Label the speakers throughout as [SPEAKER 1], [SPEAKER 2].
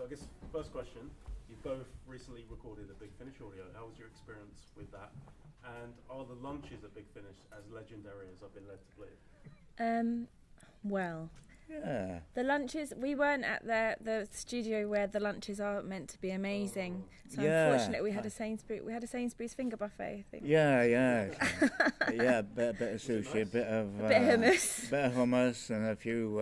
[SPEAKER 1] So I guess first question, you've both recently recorded a Big Finish audio. How was your experience with that? And are the lunches at Big Finish as legendary as I've been led to believe?
[SPEAKER 2] Well,
[SPEAKER 3] Yeah.
[SPEAKER 2] the lunches, we weren't at the studio where the lunches are meant to be amazing. So unfortunately we had a Sainsbury's finger buffet, I think.
[SPEAKER 3] Yeah. Yeah, bit of sushi,
[SPEAKER 2] bit of hummus.
[SPEAKER 3] bit of hummus and a few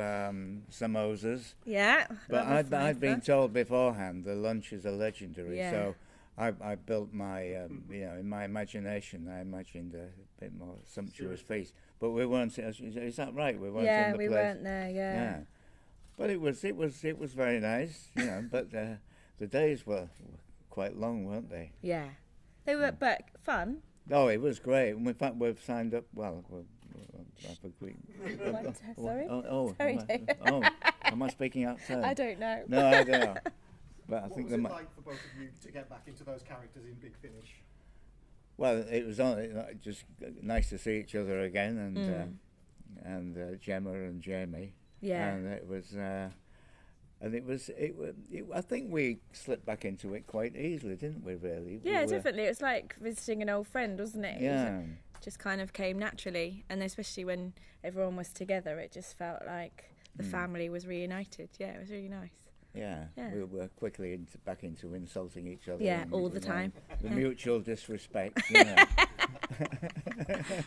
[SPEAKER 3] samosas.
[SPEAKER 2] Yeah.
[SPEAKER 3] But I'd been told beforehand the lunches are legendary,
[SPEAKER 2] Yeah.
[SPEAKER 3] so I built my, in my imagination, I imagined a bit more sumptuous feast. But we weren't. Is that right? We weren't in the
[SPEAKER 2] we
[SPEAKER 3] place.
[SPEAKER 2] weren't there. Yeah.
[SPEAKER 3] But it was very nice, But the days were quite long, weren't they?
[SPEAKER 2] Yeah. They were, but fun.
[SPEAKER 3] Oh, it was great. In fact, we've signed up. Well,
[SPEAKER 2] Sorry.
[SPEAKER 3] Sorry,
[SPEAKER 2] David.
[SPEAKER 3] Am I speaking out of turn?
[SPEAKER 2] I don't know.
[SPEAKER 3] No, I don't know. But I
[SPEAKER 4] What
[SPEAKER 3] think
[SPEAKER 4] was it like for both of you to get back into those characters in Big Finish?
[SPEAKER 3] Well, it was just nice to see each other again, and Gemma and Jamie.
[SPEAKER 2] Yeah.
[SPEAKER 3] And it was, I think we slipped back into it quite easily, didn't we? Really.
[SPEAKER 2] Yeah, definitely. It was like visiting an old friend, wasn't it?
[SPEAKER 3] Yeah.
[SPEAKER 2] It just kind of came naturally, and especially when everyone was together, it just felt like the family was reunited. Yeah, it was really nice.
[SPEAKER 3] Yeah. We were quickly back into insulting each other.
[SPEAKER 2] Yeah, all the time.
[SPEAKER 3] The mutual disrespect.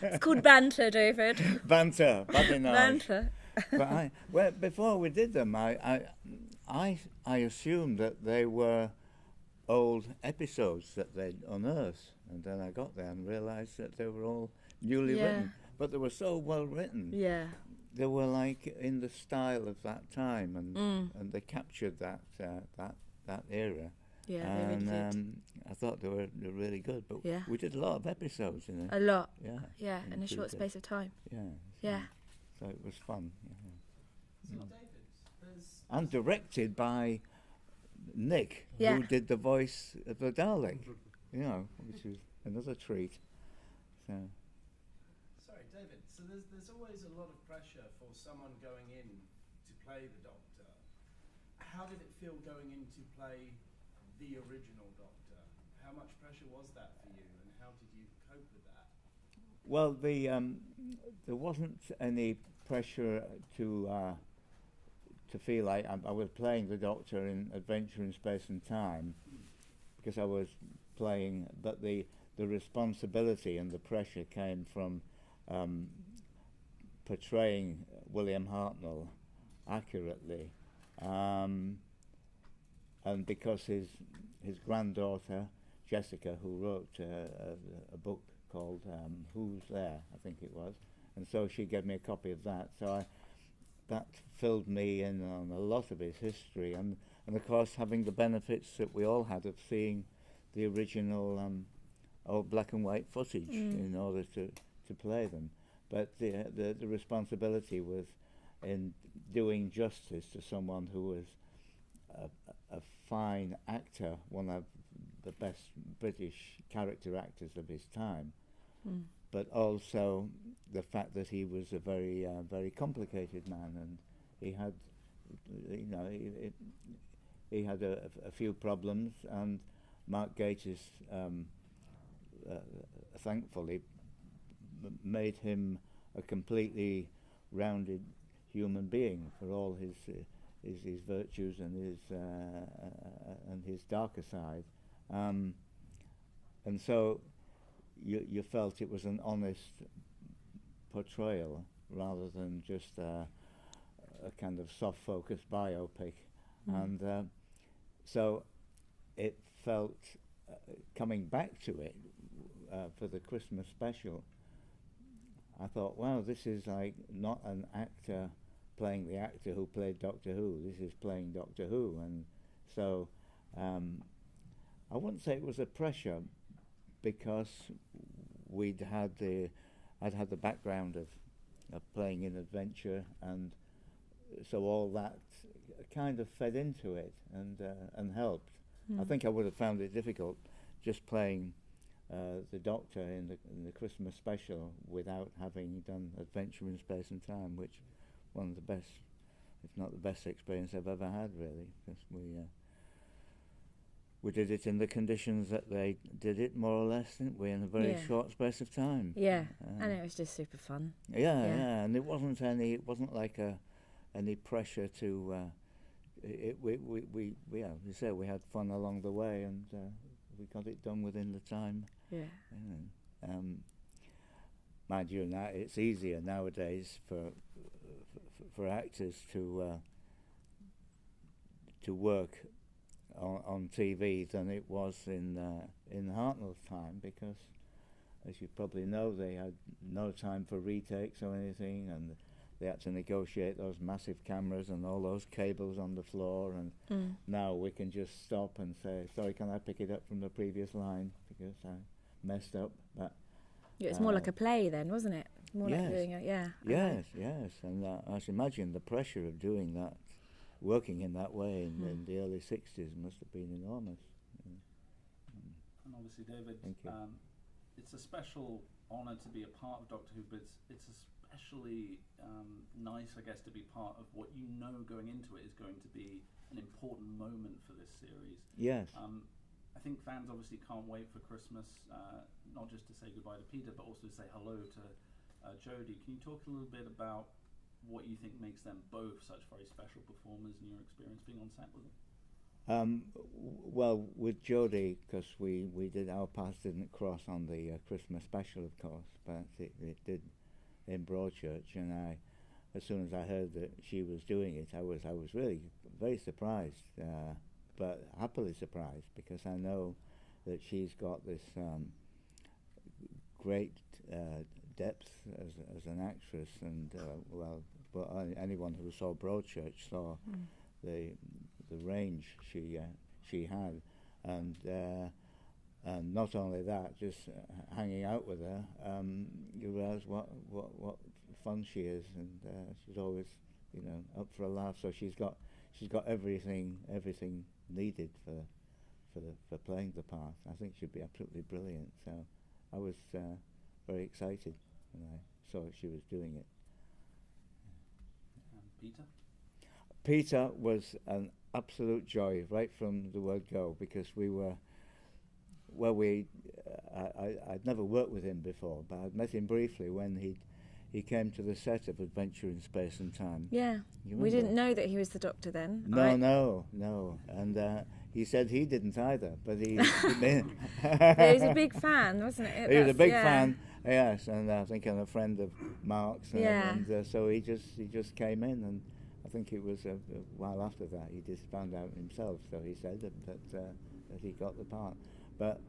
[SPEAKER 2] It's called banter, David.
[SPEAKER 3] Banter, badinage.
[SPEAKER 2] Banter.
[SPEAKER 3] But before we did them, I assumed that they were old episodes that they'd unearthed, and then I got there and realised that they were all newly written. But they were so well written.
[SPEAKER 2] Yeah.
[SPEAKER 3] They were like in the style of that time, and they captured that era.
[SPEAKER 2] Yeah,
[SPEAKER 3] and
[SPEAKER 2] they really did.
[SPEAKER 3] I thought they were really good. But we did a lot of episodes,
[SPEAKER 2] A lot.
[SPEAKER 3] Yeah.
[SPEAKER 2] Yeah, in a short space of time.
[SPEAKER 3] Yeah. So it was fun. Yeah. And directed by Nick, who did the voice of the Dalek. Which is another treat. So.
[SPEAKER 1] Sorry, David. So there's always a lot of pressure for someone going in to play the Doctor. How did it feel going in to play the original Doctor? How much pressure was that for you, and how did you cope with that?
[SPEAKER 3] Well, there wasn't any pressure to feel like I was playing the Doctor in Adventure in Space and Time, because I was playing, but the responsibility and the pressure came from portraying William Hartnell accurately, and because his granddaughter Jessica, who wrote a book called Who's There, I think it was, and so she gave me a copy of that. So that filled me in on a lot of his history, and of course having the benefits that we all had of seeing the original old black and white footage in order to play them. But the responsibility was in doing justice to someone who was a fine actor, one of the best British character actors of his time, but also the fact that he was a very very complicated man, and he had he had a few problems, and Mark Gatiss thankfully made him a completely rounded human being for all his virtues and his darker side, and so you felt it was an honest portrayal rather than just a kind of soft focus biopic, and so it felt coming back to it for the Christmas special, I thought, wow, this is like not an actor playing the actor who played Doctor Who. This is playing Doctor Who, and so I wouldn't say it was a pressure, because I'd had the background of playing in Adventure, and so all that kind of fed into it and helped. I think I would have found it difficult just playing the Doctor in the Christmas special without having done Adventure in Space and Time, which one of the best, if not the best experience I've ever had, really, because we did it in the conditions that they did it, more or less, didn't we, in a very short space of time.
[SPEAKER 2] Yeah, and it was just super fun.
[SPEAKER 3] Yeah, and it wasn't like any pressure to. We had fun along the way, and we got it done within the time.
[SPEAKER 2] Yeah.
[SPEAKER 3] Mind you, now it's easier nowadays for actors to work on TV than it was in Hartnell's time, because, as you probably know, they had no time for retakes or anything, and they had to negotiate those massive cameras and all those cables on the floor, and now we can just stop and say, sorry, can I pick it up from the previous line because I messed up. But
[SPEAKER 2] yeah, it's more like a play then, wasn't it? More like doing it,
[SPEAKER 3] Yes, and I should imagine the pressure of doing that, working in that way in the early 60s must have been enormous.
[SPEAKER 5] And obviously, David, it's a special honour to be a part of Doctor Who, but it's especially nice, I guess, to be part of what you know going into it is going to be an important moment for this series.
[SPEAKER 3] Yes.
[SPEAKER 5] I think fans obviously can't wait for Christmas, not just to say goodbye to Peter, but also to say hello to Jodie. Can you talk a little bit about what you think makes them both such very special performers in your experience being on set with them?
[SPEAKER 3] Well, with Jodie, because we did, our paths didn't cross on the Christmas special, of course, but it did in Broadchurch, and as soon as I heard that she was doing it, I was really very surprised, but happily surprised, because I know that she's got this great depth as an actress, and anyone who saw Broadchurch saw the range she had, and not only that, just hanging out with her, you realise what fun she is, and she's always up for a laugh. So she's got everything needed for playing the part. I think she'd be absolutely brilliant. So I was very excited when I saw she was doing it.
[SPEAKER 5] Peter?
[SPEAKER 3] Peter was an absolute joy right from the word go, because I'd never worked with him before, but I'd met him briefly when he came to the set of Adventure in Space and Time.
[SPEAKER 2] Yeah, we didn't know that he was the Doctor then.
[SPEAKER 3] No, and he said he didn't either, but he
[SPEAKER 2] was a big fan, wasn't it?
[SPEAKER 3] He was a big fan, yes, and I think a friend of Mark's, and so he just came in, and I think it was a while after that he just found out himself, so he said that he got the part. But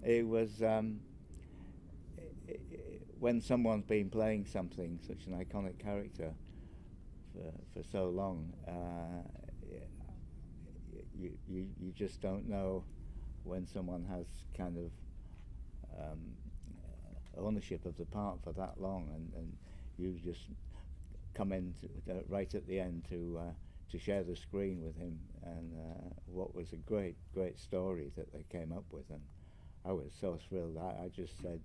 [SPEAKER 3] it was when someone's been playing something, such an iconic character for so long, you just don't know when someone has kind of ownership of the part for that long, and you just come in right at the end to share the screen with him, and what was a great story that they came up with, and I was so thrilled. I just said,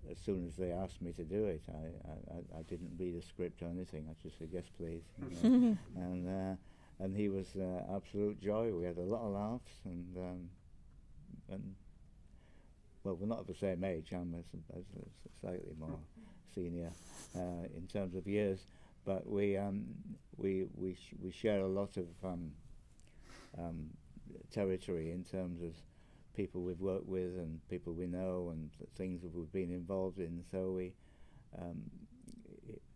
[SPEAKER 3] as soon as they asked me to do it, I didn't read a script or anything. I just said, yes, please. And he was absolute joy. We had a lot of laughs, and well, we're not of the same age. I'm slightly more senior in terms of years, but we share a lot of territory in terms of people we've worked with and people we know and things that we've been involved in. So we,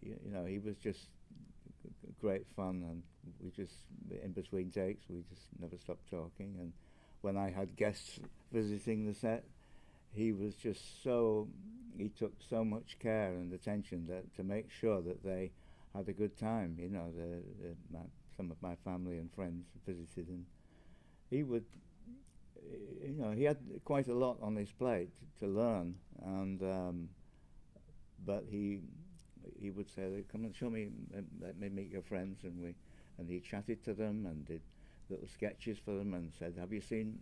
[SPEAKER 3] he was just great fun, and we just, in between takes, we just never stopped talking. And when I had guests visiting the set, he was just he took so much care and attention to make sure that they had a good time. Some of my family and friends visited, and he would, he had quite a lot on his plate to learn, and but he would say, "Come and show me, let me meet your friends," and he chatted to them and did little sketches for them and said, "Have you seen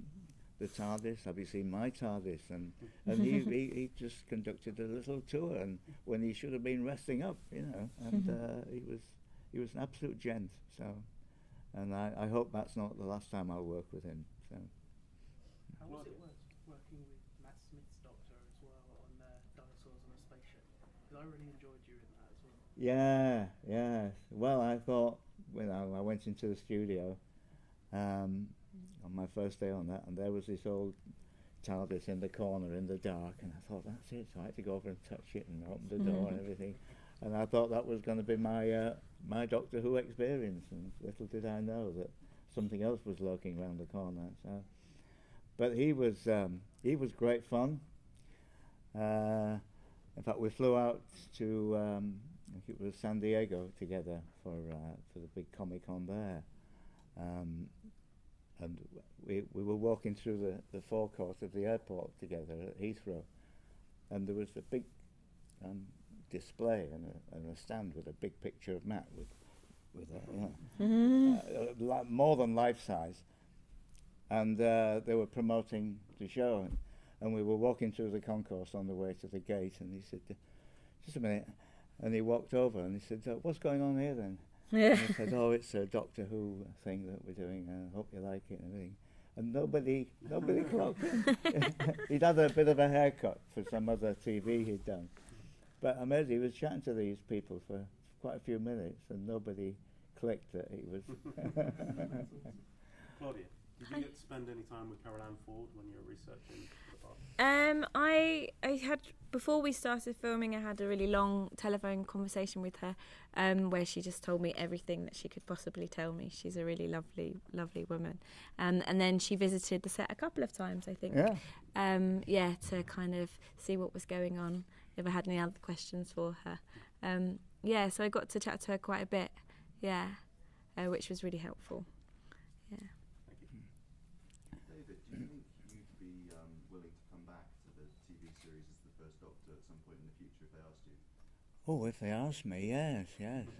[SPEAKER 3] the TARDIS? Have you seen my TARDIS?" And he just conducted a little tour, and when he should have been resting up, and he was an absolute gent. So, and I hope that's not the last time I'll work with him. So.
[SPEAKER 6] How was it working with Matt Smith's Doctor as well on Dinosaurs on a Spaceship? Because I really enjoyed you in that as well.
[SPEAKER 3] Yeah. Well, I thought when I went into the studio on my first day on that, and there was this old TARDIS in the corner in the dark, and I thought, that's it. So I had to go over and touch it and open the door and everything. And I thought that was going to be my Doctor Who experience, and little did I know that something else was lurking around the corner. So, but he was great fun. In fact, we flew out to I think it was San Diego together for the big Comic-Con there, and we were walking through the forecourt of the airport together at Heathrow, and there was a big display and a stand with a big picture of Matt with more than life size, and they were promoting the show, and we were walking through the concourse on the way to the gate, and he said, just a minute, and he walked over and he said, what's going on here then? And he said, oh, it's a Doctor Who thing that we're doing, and I hope you like it and everything. And nobody clocked him. He'd had a bit of a haircut for some other TV he'd done. But amazing, he was chatting to these people for quite a few minutes, and nobody clicked that he was.
[SPEAKER 7] Claudia, did you get to spend any time with Carole Ann Ford when you were researching the part?
[SPEAKER 2] I had, before we started filming, I had a really long telephone conversation with her, where she just told me everything that she could possibly tell me. She's a really lovely woman. And then she visited the set a couple of times, I think.
[SPEAKER 3] Yeah.
[SPEAKER 2] To kind of see what was going on, if I had any other questions for her. So I got to chat to her quite a bit, which was really helpful. Yeah.
[SPEAKER 8] David, do you think you'd be willing to come back to the TV series as the first Doctor at some point in the future if they asked you?
[SPEAKER 3] Oh, if they asked me, yes.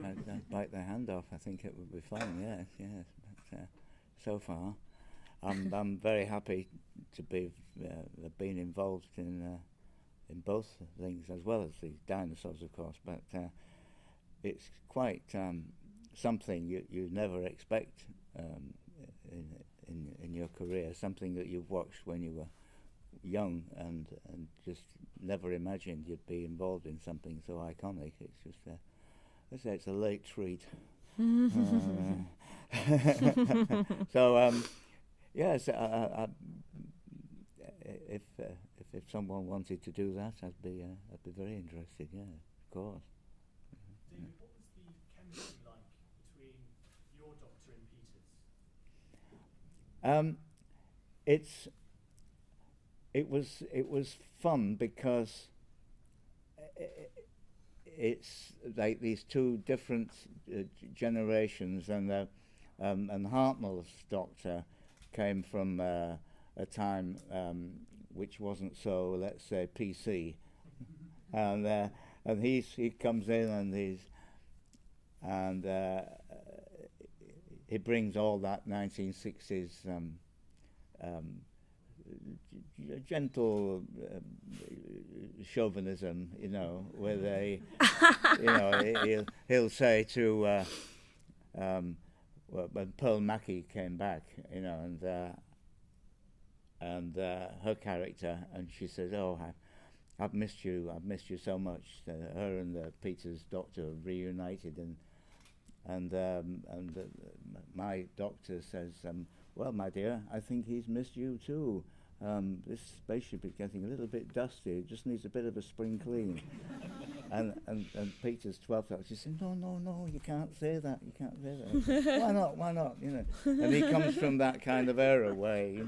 [SPEAKER 3] I'd bite their hand off. I think it would be fun, yes. But so far, I'm very happy to be been involved in both things, as well as the dinosaurs, of course. But it's quite something you never expect in your career. Something that you've watched when you were young and just never imagined you'd be involved in something so iconic. It's just let's say it's a late treat. So yes, if someone wanted to do that, I'd be very interested. Yeah, of course.
[SPEAKER 6] David, what was the chemistry like between your Doctor and Peter's?
[SPEAKER 3] It was fun because it's like these two different generations, and Hartnell's Doctor came from a time which wasn't so, let's say, PC, and he comes in and he brings all that 1960s gentle chauvinism, where they, he'll say to when Pearl Mackie came back, and her character, and she says, "Oh, I've missed you so much." Her and Peter's Doctor reunited, and my Doctor says, "Well, my dear, I think he's missed you too. This spaceship is getting a little bit dusty. It just needs a bit of a spring clean." and Peter's 12th Doctor said, "No, you can't say that. You can't say that." Why not? And he comes from that kind of era way,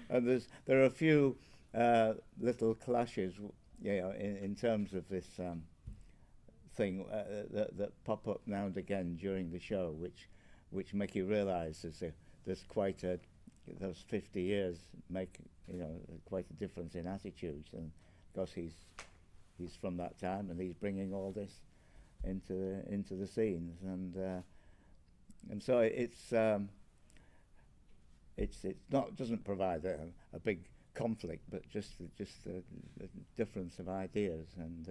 [SPEAKER 3] And there are a few little clashes, in terms of this thing that pop up now and again during the show, which make you realise there's quite those 50 years make quite a difference in attitudes, and of course he's from that time, and he's bringing all this into the scenes, and so it's not, doesn't provide a big conflict, but just a difference of ideas, and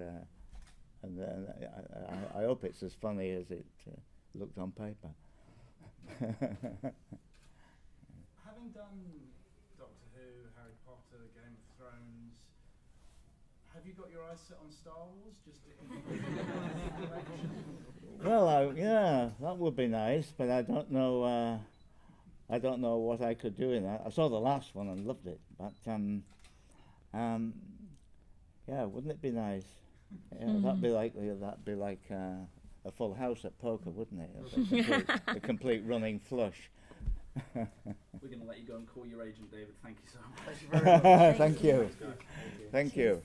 [SPEAKER 3] I hope it's as funny as it looked on paper.
[SPEAKER 1] Having having done Doctor Who, Harry Potter, Game of Thrones, have you got your eyes set on Star Wars? Just
[SPEAKER 3] Well, yeah, that would be nice, but I don't know. I don't know what I could do in that. I saw the last one and loved it, but yeah, wouldn't it be nice? Yeah, that'd be like a full house at poker, wouldn't it? A complete running flush.
[SPEAKER 5] We're going to let you go and call your agent, David. Thank you so much.
[SPEAKER 4] Thank you very much.
[SPEAKER 3] Thank you.
[SPEAKER 4] Thank you.
[SPEAKER 3] Thank you.